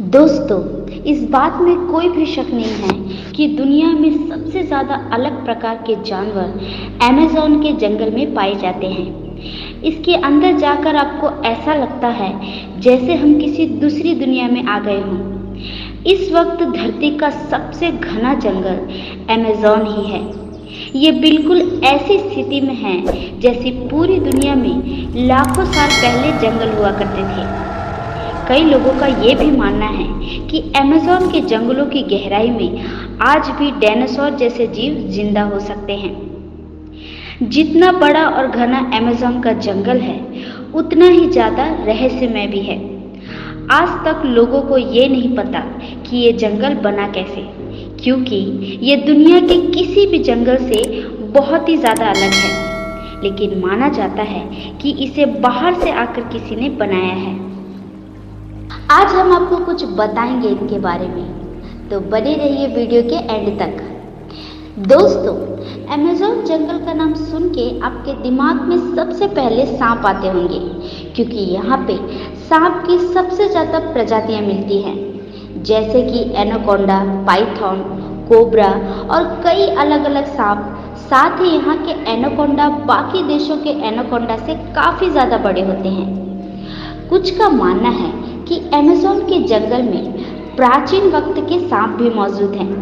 दोस्तों, इस बात में कोई भी शक नहीं है कि दुनिया में सबसे ज़्यादा अलग प्रकार के जानवर अमेज़न के जंगल में पाए जाते हैं। इसके अंदर जाकर आपको ऐसा लगता है जैसे हम किसी दूसरी दुनिया में आ गए हों। इस वक्त धरती का सबसे घना जंगल अमेज़न ही है। ये बिल्कुल ऐसी स्थिति में है जैसे पूरी दुनिया में लाखों साल पहले जंगल हुआ करते थे। कई लोगों का ये भी मानना है कि अमेज़न के जंगलों की गहराई में आज भी डायनासोर जैसे जीव जिंदा हो सकते हैं। जितना बड़ा और घना अमेज़न का जंगल है, उतना ही ज़्यादा रहस्यमय भी है। आज तक लोगों को ये नहीं पता कि ये जंगल बना कैसे, क्योंकि ये दुनिया के किसी भी जंगल से बहुत ही ज़्यादा अलग है। लेकिन माना जाता है कि इसे बाहर से आकर किसी ने बनाया है। आज हम आपको कुछ बताएंगे इनके बारे में, तो बने रहिए वीडियो के एंड तक। दोस्तों, अमेज़न जंगल का नाम सुन के आपके दिमाग में सबसे पहले सांप आते होंगे, क्योंकि यहाँ पे सांप की सबसे ज़्यादा प्रजातियाँ मिलती हैं, जैसे कि एनाकोंडा, पाइथन, कोबरा और कई अलग अलग सांप। साथ ही यहाँ के एनाकोंडा बाकी देशों के एनाकोंडा से काफ़ी ज़्यादा बड़े होते हैं। कुछ का मानना है कि अमेज़न के जंगल में प्राचीन वक्त के सांप भी मौजूद हैं,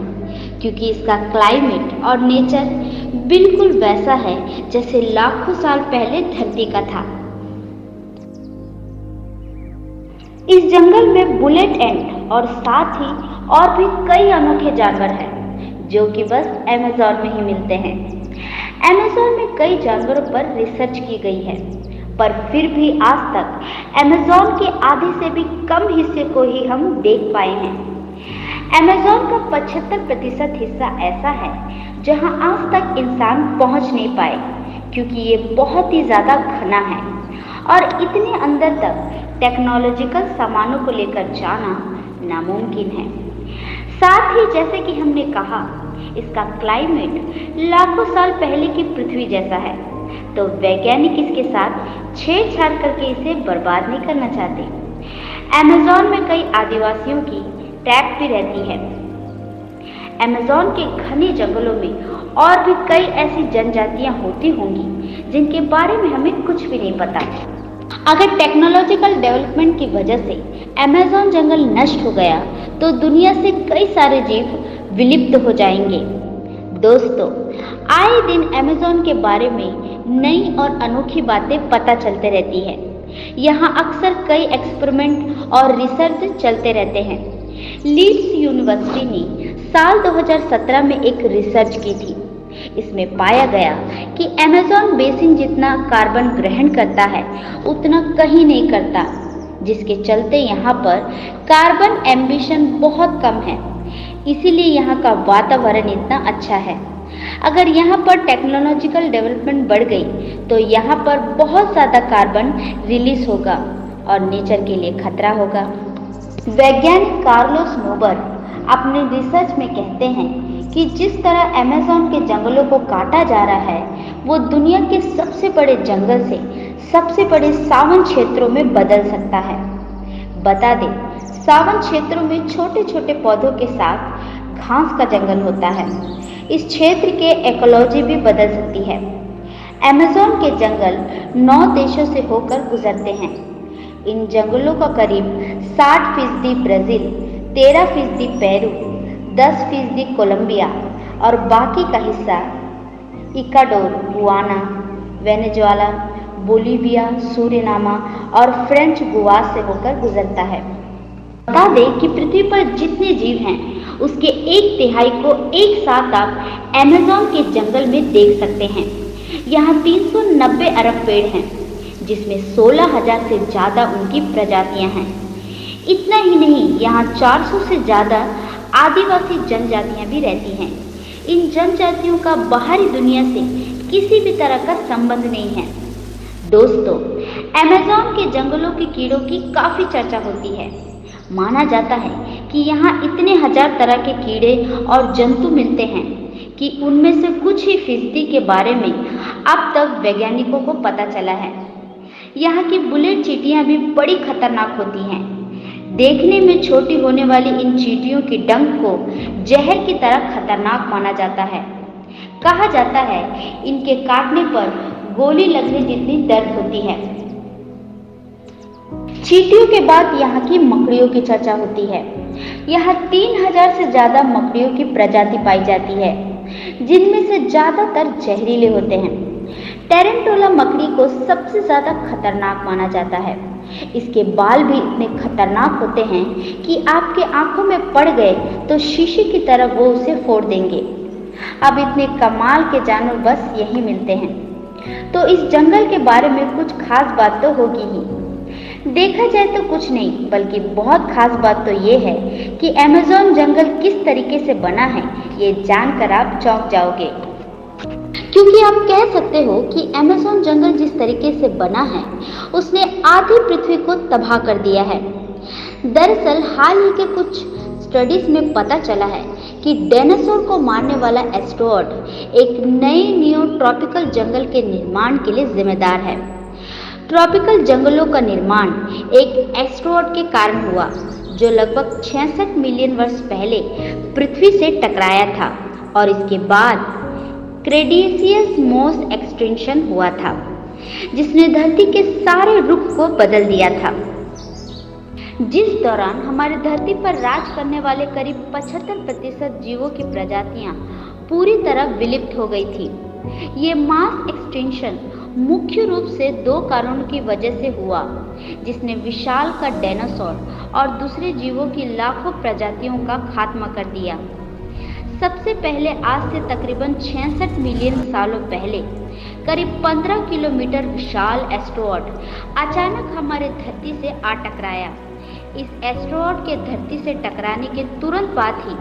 क्योंकि इसका क्लाइमेट और नेचर बिल्कुल वैसा है जैसे लाखों साल पहले धरती का था। इस जंगल में बुलेट एंट और साथ ही और भी कई अनोखे जानवर हैं, जो कि बस अमेज़न में ही मिलते हैं। अमेज़न में कई जानवरों पर रिसर्च की गई है, पर फिर भी आज तक अमेज़न के आधे से भी कम हिस्से को ही हम देख पाए हैं। अमेज़न का 75% हिस्सा ऐसा है जहां आज तक इंसान पहुंच नहीं पाए, क्योंकि ये बहुत ही ज़्यादा घना है और इतने अंदर तक टेक्नोलॉजिकल सामानों को लेकर जाना नामुमकिन है। साथ ही जैसे कि हमने कहा, इसका क्लाइमेट लाखों साल पहले की पृथ्वी जैसा है, तो वैज्ञानिक इसके साथ छेड़छाड़ करके इसे बर्बाद नहीं करना चाहते। अमेज़न में कई आदिवासियों की ट्रैप भी रहती है। अमेज़न के घने जंगलों में और भी कई ऐसी जनजातियां होती होंगी जिनके बारे में हमें कुछ भी नहीं पता। अगर टेक्नोलॉजिकल डेवलपमेंट की वजह से अमेज़न जंगल नष्ट हो गया तो दुनिया से कई सारे जीव विलुप्त हो जाएंगे। दोस्तों, आए दिन अमेज़न के बारे में नई और अनोखी बातें पता चलते रहती है। यहाँ अक्सर कई एक्सपेरिमेंट और रिसर्च चलते रहते हैं। लीड्स यूनिवर्सिटी ने साल 2017 में एक रिसर्च की थी। इसमें पाया गया कि अमेज़न बेसिन जितना कार्बन ग्रहण करता है उतना कहीं नहीं करता, जिसके चलते यहाँ पर कार्बन एमिशन बहुत कम है। इसीलिए यहाँ का वातावरण इतना अच्छा है। अगर यहाँ पर टेक्नोलॉजिकल डेवलपमेंट बढ़ गई तो यहाँ पर बहुत ज़्यादा कार्बन रिलीज होगा और नेचर के लिए खतरा होगा। वैज्ञानिक कार्लोस नोबर अपने रिसर्च में कहते हैं कि जिस तरह अमेज़न के जंगलों को काटा जा रहा है, वो दुनिया के सबसे बड़े जंगल से सबसे बड़े सावन क्षेत्रों में बदल सकता है। बता दें, सावन क्षेत्रों में छोटे छोटे पौधों के साथ घास का जंगल होता है। इस क्षेत्र के इकोलॉजी भी बदल सकती है। अमेज़न के जंगल 9 देशों से होकर गुजरते हैं। इन जंगलों का करीब 60% ब्राज़ील, 13% पेरू, 10% कोलंबिया और बाकी का हिस्सा इक्वाडोर, गुयाना, वेनेजुएला, बोलिविया, सूरिनामा और फ्रेंच गुयाना से होकर गुजरता है। बता दें कि पृथ्वी पर जितने जीव हैं उसके 1/3 को एक साथ आप अमेज़न के जंगल में देख सकते हैं। यहाँ 390 अरब पेड़ हैं, जिसमें 16,000 से ज़्यादा उनकी प्रजातियाँ हैं। इतना ही नहीं, यहाँ 400 से ज़्यादा आदिवासी जनजातियाँ भी रहती हैं। इन जनजातियों का बाहरी दुनिया से किसी भी तरह का संबंध नहीं है। दोस्तों, अमेज़न के जंगलों के कीड़ों की काफ़ी चर्चा होती है। माना जाता है कि यहाँ इतने हजार तरह के कीड़े और जंतु मिलते हैं कि उनमें से कुछ ही फीसदी के बारे में अब तक वैज्ञानिकों को पता चला है। यहाँ की बुलेट चींटियाँ भी बड़ी खतरनाक होती हैं। देखने में छोटी होने वाली इन चींटियों की डंक को जहर की तरह खतरनाक माना जाता है। कहा जाता है इनके काटने पर गोली लगने जितनी दर्द होती है। चींटियों के बाद यहाँ की मकड़ियों की चर्चा होती है। यहाँ 3000 से ज्यादा मकड़ियों की प्रजाति पाई जाती है, जिनमें से ज्यादातर जहरीले होते हैं। टेरेंटोला मकड़ी को सबसे ज्यादा खतरनाक माना जाता है। इसके बाल भी इतने खतरनाक होते हैं कि आपके आंखों में पड़ गए तो शीशे की तरह वो उसे फोड़ देंगे। अब इतने कमाल के जानवर बस यही मिलते हैं, तो इस जंगल के बारे में कुछ खास बात तो होगी ही। देखा जाए तो कुछ नहीं, बल्कि बहुत खास बात तो ये है कि अमेज़न जंगल किस तरीके से बना है, ये जानकर आप चौंक जाओगे। क्योंकि आप कह सकते हो कि अमेज़न जंगल जिस तरीके से बना है, उसने आधी पृथ्वी को तबाह कर दिया है। दरअसल हाल ही के कुछ स्टडीज में पता चला है कि डायनासोर को मारने वाला एस्टेरॉयड एक नए नियो ट्रॉपिकल जंगल के निर्माण के लिए जिम्मेदार है। ट्रॉपिकल जंगलों का निर्माण एक एस्टेरॉयड के कारण हुआ, जो लगभग 66 मिलियन वर्ष पहले पृथ्वी से टकराया था और इसके बाद क्रेटेशियस मॉस एक्सटिंक्शन हुआ था, जिसने धरती के सारे रुख को बदल दिया था। जिस दौरान हमारी धरती पर राज करने वाले करीब 75% जीवों की प्रजातियां पूरी तरह विलुप्त हो गई थी। ये मास एक्सटिंक्शन मुख्य रूप से 2 कारणों की वजह से हुआ, जिसने विशालकाय डायनासोर और दूसरे जीवों की लाखों प्रजातियों का खात्मा कर दिया। सबसे पहले आज से तकरीबन 66 मिलियन सालों पहले करीब 15 किलोमीटर विशाल एस्टेरॉयड अचानक हमारे धरती से आ टकराया। इस एस्टेरॉयड के धरती से टकराने के तुरंत बाद ही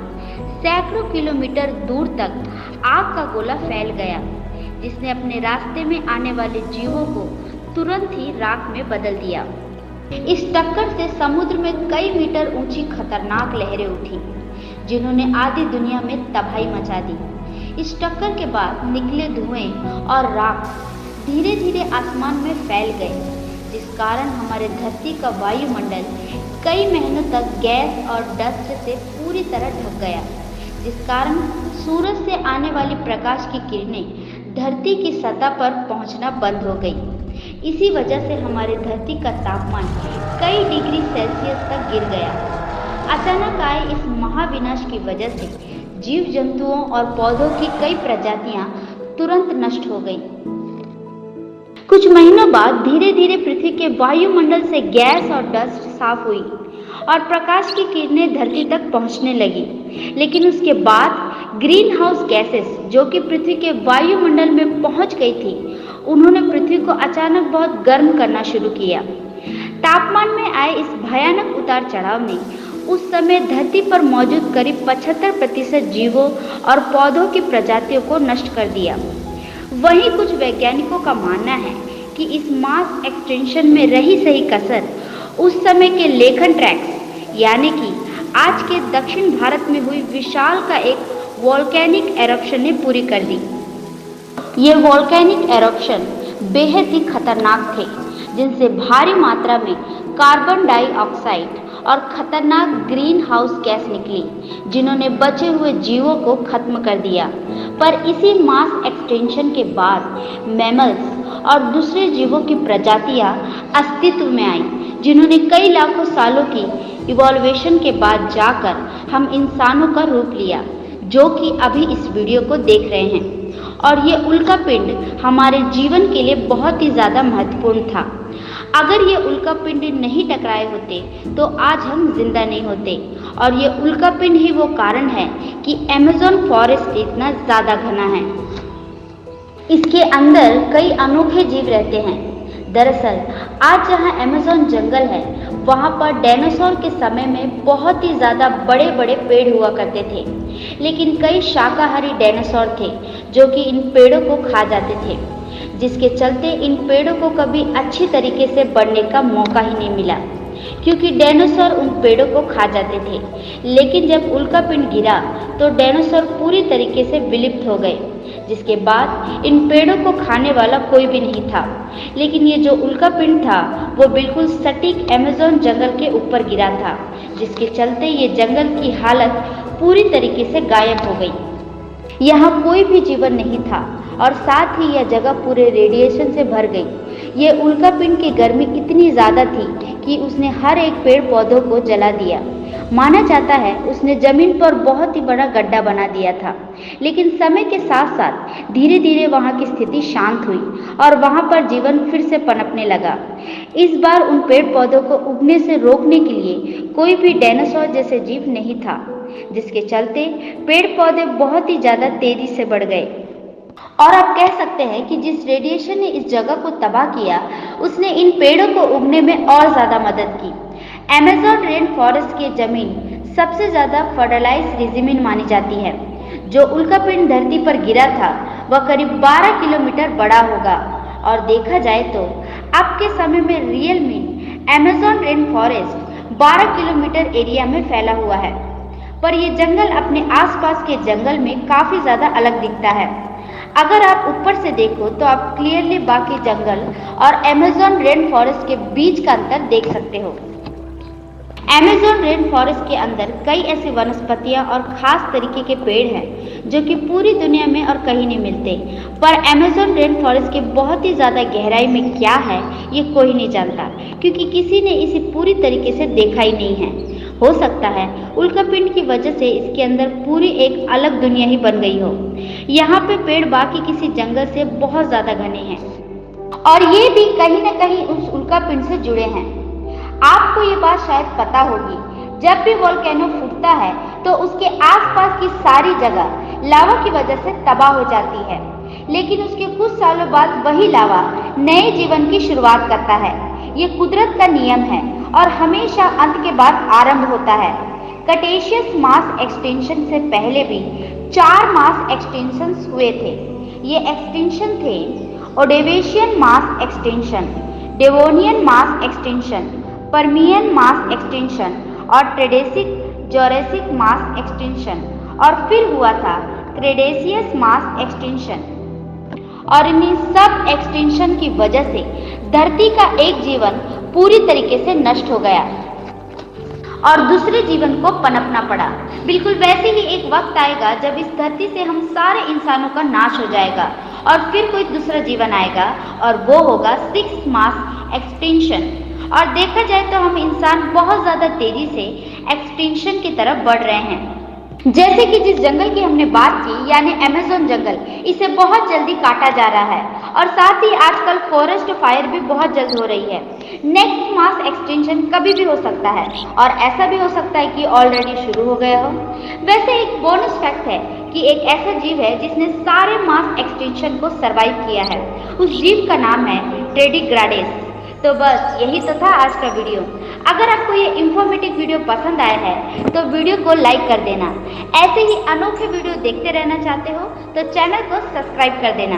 सैकड़ों किलोमीटर दूर तक आग का गोला फैल गया, जिसने अपने रास्ते में आने वाले जीवों को तुरंत ही राख में बदल दिया। इस टक्कर से समुद्र में कई मीटर ऊंची खतरनाक लहरें उठी, जिन्होंने आधी दुनिया में तबाही मचा दी। इस टक्कर के बाद निकले धुएं और राख धीरे धीरे आसमान में फैल गए, जिस कारण हमारे धरती का वायुमंडल कई महीनों तक गैस और डस्ट से पूरी तरह ढक गया, जिस कारण सूरज से आने वाली प्रकाश की किरणें धरती की सतह पर पहुंचना बंद हो गई। इसी वजह से हमारी धरती का तापमान कई डिग्री सेल्सियस तक गिर गया। अचानक आए इस महाविनाश की वजह से जीव जंतुओं और पौधों की कई प्रजातियां तुरंत नष्ट हो गई। कुछ महीनों बाद धीरे धीरे पृथ्वी के वायुमंडल से गैस और डस्ट साफ हुई और प्रकाश की किरणें धरती तक पहुंचने लगी। लेकिन उसके बाद ग्रीन हाउस गैसेस, जो कि पृथ्वी के वायुमंडल में पहुंच गई थी, उन्होंने पृथ्वी को अचानक बहुत गर्म करना शुरू किया। तापमान में आए इस भयानक उतार चढ़ाव ने उस समय धरती पर मौजूद करीब 75% जीवों और पौधों की प्रजातियों को नष्ट कर दिया। वहीं कुछ वैज्ञानिकों का मानना है कि इस मास एक्सटेंशन में रही सही कसर उस समय के लेखन ट्रैक्स, यानी कि आज के दक्षिण भारत में हुई विशाल का एक वोल्केनिक एरप्शन ने पूरी कर दी। ये वोल्केनिक एरप्शन बेहद ही खतरनाक थे, जिनसे भारी मात्रा में कार्बन डाइऑक्साइड और खतरनाक ग्रीन हाउस गैस निकली, जिन्होंने बचे हुए जीवों को खत्म कर दिया। पर इसी मास एक्सटेंशन के बाद मैमल्स और दूसरे जीवों की प्रजातियां अस्तित्व में आईं, जिन्होंने कई लाखों सालों की इवोल्यूशन के बाद जाकर हम इंसानों का रूप लिया, जो कि अभी इस वीडियो को देख रहे हैं। और ये उल्कापिंड हमारे जीवन के लिए बहुत ही ज़्यादा महत्वपूर्ण था। अगर ये उल्कापिंड नहीं टकराए होते तो आज हम जिंदा नहीं होते, और ये उल्कापिंड ही वो कारण है कि अमेज़न फॉरेस्ट इतना ज़्यादा घना है। इसके अंदर कई अनोखे जीव रहते हैं। दरअसल आज जहाँ अमेज़न जंगल है, वहाँ पर डायनासोर के समय में बहुत ही ज़्यादा बड़े बड़े पेड़ हुआ करते थे, लेकिन कई शाकाहारी डायनासोर थे जो कि इन पेड़ों को खा जाते थे, जिसके चलते इन पेड़ों को कभी अच्छी तरीके से बढ़ने का मौका ही नहीं मिला। क्योंकि डायनासोर उन पेड़ों को खा जाते थे। लेकिन जब उल्कापिंड गिरा तो डायनासोर पूरी तरीके से विलुप्त हो गए, जिसके बाद इन पेड़ों को खाने वाला कोई भी नहीं था। लेकिन ये जो उल्कापिंड था वो बिल्कुल सटीक अमेज़न जंगल के ऊपर गिरा था, जिसके चलते ये जंगल की हालत पूरी तरीके से गायब हो गई। यहाँ कोई भी जीवन नहीं था और साथ ही यह जगह पूरे रेडिएशन से भर गई। ये उल्कापिंड की गर्मी इतनी ज़्यादा थी कि उसने हर एक पेड़ पौधों को जला दिया। माना जाता है उसने जमीन पर बहुत ही बड़ा गड्ढा बना दिया था। लेकिन समय के साथ साथ धीरे धीरे वहाँ की स्थिति शांत हुई और वहाँ पर जीवन फिर से पनपने लगा। इस बार उन पेड़ पौधों को उगने से रोकने के लिए कोई भी डायनासोर जैसे जीव नहीं था, जिसके चलते पेड़ पौधे बहुत ही ज्यादा तेजी से बढ़ गए। और आप कह सकते हैं कि जिस रेडिएशन ने इस जगह को तबाह किया, उसने इन पेड़ों को उगने में और ज्यादा मदद की। अमेज़न रेन फॉरेस्ट की जमीन सबसे ज्यादा फर्टिलाइज रिजिमिन मानी जाती है। जो उल्कापिंड धरती पर गिरा था वह करीब 12 किलोमीटर बड़ा होगा और देखा जाए तो अब के समय में रियल में Amazon rain forest 12 kilometre area में फैला हुआ है। पर यह जंगल अपने आसपास के जंगल में काफी ज्यादा अलग दिखता है। अगर आप ऊपर से देखो तो आप क्लियरली बाकी जंगल और अमेज़न रेन फॉरेस्ट के बीच का अंतर देख सकते हो। अमेज़न रेन फॉरेस्ट के अंदर कई ऐसी वनस्पतियां और खास तरीके के पेड़ हैं जो कि पूरी दुनिया में और कहीं नहीं मिलते। पर अमेज़न रेन फॉरेस्ट के बहुत ही ज़्यादा गहराई में क्या है ये कोई नहीं जानता, क्योंकि किसी ने इसे पूरी तरीके से देखा ही नहीं है। हो सकता है उल्कापिंड की वजह से इसके अंदर पूरी एक अलग दुनिया ही बन गई हो। यहाँ पे पेड़ बाकी किसी जंगल से बहुत ज़्यादा घने हैं और ये भी कहीं न कहीं उस उल्कापिंड से जुड़े हैं। आपको ये बात शायद पता होगी, जब भी वोल्केनो फूटता है तो उसके आसपास की सारी जगह लावा की वजह से तबाह हो जाती है। लेकिन उसके कुछ सालों बाद वही लावा नए जीवन की शुरुआत करता है। ये कुदरत का नियम है और हमेशा अंत के बाद आरंभ होता है। क्रेटेशियस मास एक्सटिंक्शन से पहले भी 4 मास एक्सटिंक्शंस हुए थे। ये एक्सटिंक्शन थे Ordovician mass extinction, Devonian mass extinction, Permian mass extinction और जुरासिक मास एक्सटिंक्शन, और फिर हुआ था क्रेटेशियस मास एक्सटिंक्शन। और इन्हीं सब एक्सटिंक्शन की वजह से धरती का एक जीवन पूरी तरीके से नष्ट हो गया और दूसरे जीवन को पनपना पड़ा। बिल्कुल वैसे ही एक वक्त आएगा जब इस धरती से हम सारे इंसानों का नाश हो जाएगा और फिर कोई दूसरा जीवन आएगा और वो होगा 6 मास एक्सटिंक्शन। और देखा जाए तो हम इंसान बहुत ज्यादा तेजी से एक्सटिंक्शन की तरफ बढ़ रहे हैं। जैसे कि जिस जंगल की हमने बात की यानी अमेज़न जंगल, इसे बहुत जल्दी काटा जा रहा है और साथ ही आजकल फॉरेस्ट फायर भी बहुत जल्द हो रही है। नेक्स्ट मास एक्सटिंक्शन कभी भी हो सकता है और ऐसा भी हो सकता है कि ऑलरेडी शुरू हो गया हो। वैसे एक बोनस फैक्ट है कि एक ऐसा जीव है जिसने सारे मास एक्सटिंक्शन को सरवाइव किया है। उस जीव का नाम है टेडिग्राडेस। तो बस यही तो था आज का वीडियो। अगर आपको ये इंफॉर्मेटिव वीडियो पसंद आया है तो वीडियो को लाइक कर देना। ऐसे ही अनोखे वीडियो देखते रहना चाहते हो तो चैनल को सब्सक्राइब कर देना।